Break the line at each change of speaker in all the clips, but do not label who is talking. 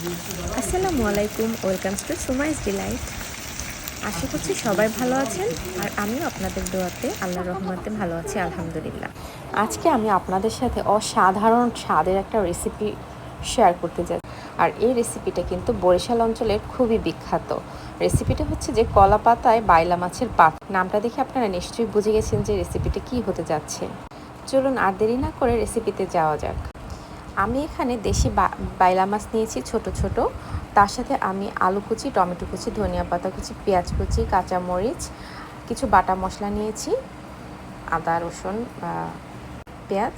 আসসালামু আলাইকুম, welcome to Sumai's Deloitte. আশা করছি সবাই ভালো আছেন, আর আমিও আপনাদের দোয়াতে আল্লাহর রহমতে ভালো আছি আলহামদুলিল্লাহ। আজকে আমি আপনাদের সাথে অসাধারণ স্বাদের একটা রেসিপি শেয়ার করতে যাচ্ছি, আর এই রেসিপিটা কিন্তু বরিশাল অঞ্চলের খুবই বিখ্যাত। রেসিপিটা হচ্ছে যে কলা পাতায় বাইলা মাছের পাত। নামটা দেখে আপনারা নিশ্চয়ই বুঝে গেছেন যে রেসিপিটা কী হতে যাচ্ছে। চলুন আর দেরি না করে রেসিপিতে যাওয়া যাক। আমি এখানে দেশি বাইলা মাছ নিয়েছি ছোট ছোট, তার সাথে আমি আলু কুচি, টমেটো কুচি, ধনিয়া পাতা কুচি, পেঁয়াজ কুচি, কাঁচামরিচ, কিছু বাটা মশলা নিয়েছি, আদা রসুন পেঁয়াজ।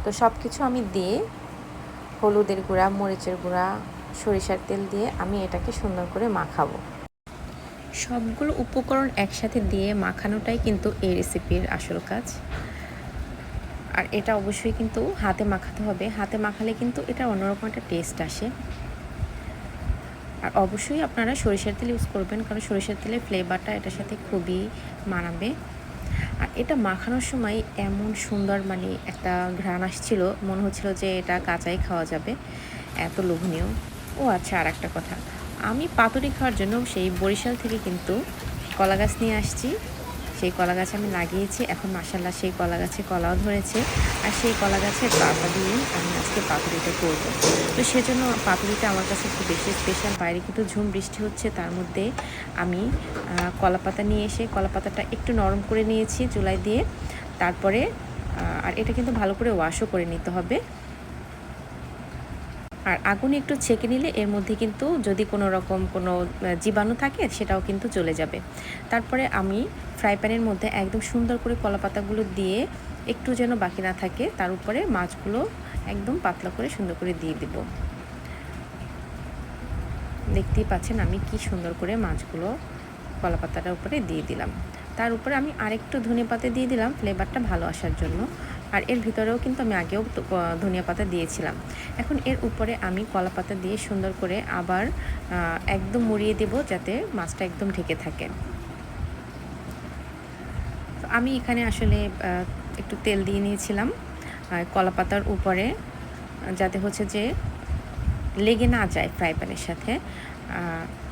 তো সব কিছু আমি দিয়ে হলুদের গুঁড়া, মরিচের গুঁড়া, সরিষার তেল দিয়ে আমি এটাকে সুন্দর করে মাখাবো। সবগুলো উপকরণ একসাথে দিয়ে মাখানোটাই কিন্তু এই রেসিপির আসল কাজ। আর এটা অবশ্যই কিন্তু হাতে মাখাতে হবে, হাতে মাখালে কিন্তু এটা অন্যরকম একটা টেস্ট আসে। আর অবশ্যই আপনারা সরিষার তেল ইউজ করবেন, কারণ সরিষার তেলের ফ্লেভারটা এটার সাথে খুবই মানাবে। আর এটা মাখানোর সময় এমন সুন্দর একটা ঘ্রাণ আসছিল, মনে হচ্ছিল যে এটা কাঁচাই খাওয়া যাবে, এত লোভনীয়। ও আচ্ছা, আর একটা কথা, আমি পাতুরি খাওয়ার জন্য সেই বরিশাল থেকে কিন্তু কলা গাছ নিয়ে আসছি। সেই কলা গাছ আমি লাগিয়েছি, এখন মাশাআল্লাহ সেই কলা গাছে কলাও ধরেছে। আর সেই কলা গাছের পাতা দিয়ে আমি আজকে পাতুরিটা করব। তো সেজন্য পাতুরিটা আমার কাছে একটু বেশি স্পেশাল। বাইরে কিন্তু ঝুম বৃষ্টি হচ্ছে, তার মধ্যে আমি কলা পাতা নিয়ে এসে কলা পাতাটা একটু নরম করে নিয়েছি চুলায় দিয়ে। তারপরে আর এটা কিন্তু ভালো করে ওয়াশও করে নিতে হবে। আর আগুনে একটু ছেঁকে নিলে এর মধ্যে কিন্তু যদি কোনো রকম কোনো জীবাণু থাকে সেটাও কিন্তু চলে যাবে। তারপরে আমি ফ্রাই প্যানের মধ্যে একদম সুন্দর করে কলা পাতাগুলো দিয়ে একটু যেন বাকি না থাকে, তার উপরে মাছগুলো একদম পাতলা করে সুন্দর করে দিয়ে দিব। দেখতেই পাচ্ছেন আমি কি সুন্দর করে মাছগুলো কলা পাতাটার উপরে দিয়ে দিলাম। তার উপরে আমি আরেকটু ধনিয়া পাতা দিয়ে দিলাম ফ্লেভারটা ভালো আসার জন্য। আর এর ভিতরেও কিন্তু আমি আগেও ধনিয়া পাতা দিয়েছিলাম। এখন এর উপরে আমি কলা পাতা দিয়ে সুন্দর করে আবার একদম মুড়িয়ে দেব, যাতে মাছটা একদম ঢেকে থাকে। তো আমি এখানে আসলে একটু তেল দিয়ে নিয়েছিলাম কলা পাতার উপরে, যাতে হচ্ছে যে লেগে না যায় ফ্রাই প্যানের সাথে।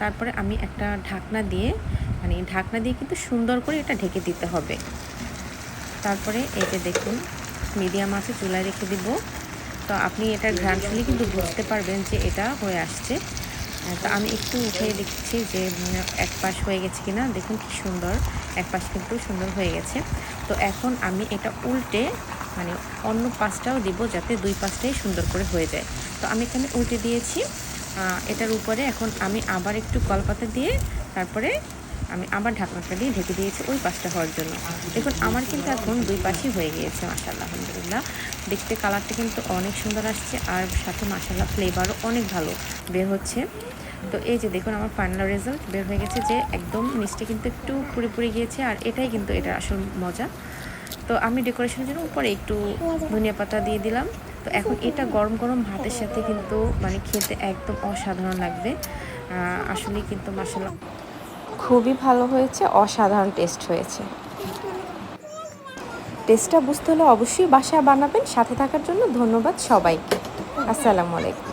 তারপরে আমি একটা ঢাকনা দিয়ে কিন্তু সুন্দর করে এটা ঢেকে দিতে হবে। তারপরে এই যে দেখুন, মিডিয়াম আছে চুলায় রেখে দিব। তো আপনি এটার ঘ্রাণ শুনলে কিন্তু বুঝতে পারবেন যে এটা হয়ে আসছে। তো আমি একটু উঠিয়ে দেখছি যে এক পাশ হয়ে গেছে কিনা। দেখুন কি সুন্দর, এক পাশ কিন্তু সুন্দর হয়ে গেছে। তো এখন আমি এটা উল্টে অন্য পাশটাও দিব, যাতে দুই পাশটাই সুন্দর করে হয়ে যায়। তো আমি এখানে উল্টে দিয়েছি। এটার উপরে এখন আমি আবার একটু কলপাতা দিয়ে তারপরে আমি আবার ঢাকনাটা দিয়ে ঢেকে দিয়েছি ওই পাশটা হওয়ার জন্য। দেখুন আমার কিন্তু এখন দুই পাশই হয়ে গিয়েছে মাশাআল্লাহ, আলহামদুলিল্লাহ। দেখতে কালারটা কিন্তু অনেক সুন্দর আসছে, আর সাথে মাশাআল্লাহ ফ্লেভারও অনেক ভালো বের হচ্ছে। তো এই যে দেখুন আমার ফাইনাল রেজাল্ট বের হয়ে গেছে, যে একদম নিচটা কিন্তু একটু পুড়ে পুড়ে গিয়েছে, আর এটাই কিন্তু এটার আসল মজা। তো আমি ডেকোরেশনের জন্য উপরে একটু ধনিয়া পাতা দিয়ে দিলাম। তো এখন এটা গরম গরম ভাতের সাথে কিন্তু খেতে একদম অসাধারণ লাগবে। আসলে কিন্তু মাশাআল্লাহ খুবই ভালো হয়েছে, অসাধারণ টেস্ট হয়েছে। টেস্টটা বুঝতে হলে অবশ্যই বাসায় বানাবেন। সাথে থাকার জন্য ধন্যবাদ সবাইকে। আসসালামু আলাইকুম।